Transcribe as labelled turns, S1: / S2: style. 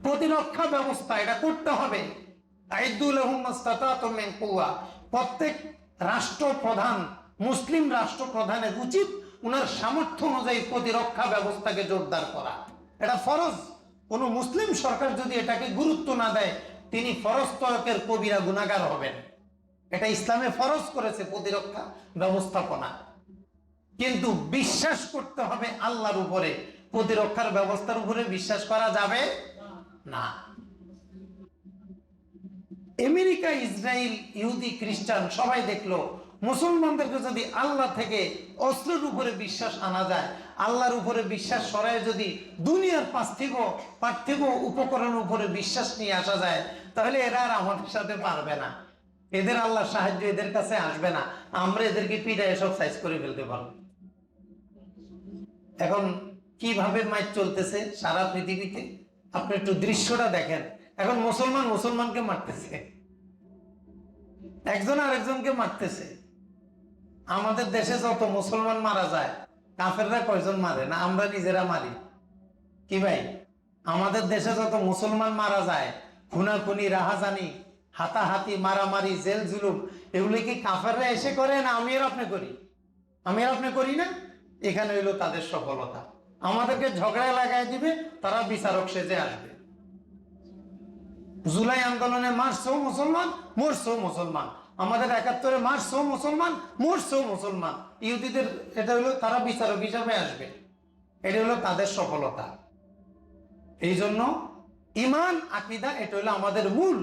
S1: প্রতিরক্ষা ব্যবস্থা এটা করতে হবে। প্রত্যেক রাষ্ট্রপ্রধান, মুসলিম রাষ্ট্রপ্রধানের উচিত উনার সামর্থ্য অনুযায়ী প্রতিরক্ষা ব্যবস্থাকে জোরদার করা, এটা ফরজ। কোন মুসলিম সরকার যদি এটাকে গুরুত্ব না দেয়, তিনি ফরজ তরকের কবিরা গুনাহগার হবেন। এটা ইসলামে ফরজ করেছে প্রতিরক্ষা ব্যবস্থাপনা। কিন্তু বিশ্বাস করতে হবে আল্লাহর উপরে, প্রতিরক্ষার ব্যবস্থার উপরে বিশ্বাস করা যাবে না। আমেরিকা, ইসরায়েল, ইহুদি, খ্রিস্টান সবাই দেখলো মুসলমানদেরকে যদি আল্লাহ থেকে অস্ত্রের উপরে বিশ্বাস আনা যায়, আল্লাহর উপরে বিশ্বাস সরায় যদি দুনিয়ার পার্থিব উপকরণের উপরে বিশ্বাস নিয়ে আসা যায়, তাহলে এরা আর আমাদের সাথে পারবে না। এদের আল্লাহর সাহায্য এদের কাছে আসবে না। আমরা এদেরকে পিটায় সব সাইজ করে ফেলতে পারবো। এখন কিভাবে মাইক চলতেছে সারা পৃথিবীতে, আপনি একটু দৃশ্যটা দেখেন। এখন মুসলমানকে মারতেছে, একজন আরেকজনকে মারতেছে। আমাদের দেশে যত মুসলমান মারা যায়, কাফেররা কয়জন মারে না? আমরা নিজেরা মারি। কি ভাই, আমাদের দেশে যত মুসলমান মারা যায়, খুনাখুনি, রাহাজানি, হাতাহাতি, মারামারি, জেল জুলুম, এগুলো কি কাফেররা এসে করে না আমি আর আপনি করি? আমি আর আপনি করি না? এখানে হইলো তাদের সফলতা। আমাদেরকে ঝগড়ায় লাগাই দিবে, তারা বিচারক সেজে আসবে। জুলাই আন্দোলনে মারছেও মুসলমান, মরছেও মুসলমান। আমাদের ৭১-এ মারছেও মুসলমান, মরছেও মুসলমান। ইহুদিদের এটা হলো তারা বিচারক হিসাবে আসবে। এটা হলো তাদের সফলতা। এই জন্য ঈমান, আকীদা এটা হলো আমাদের মূল।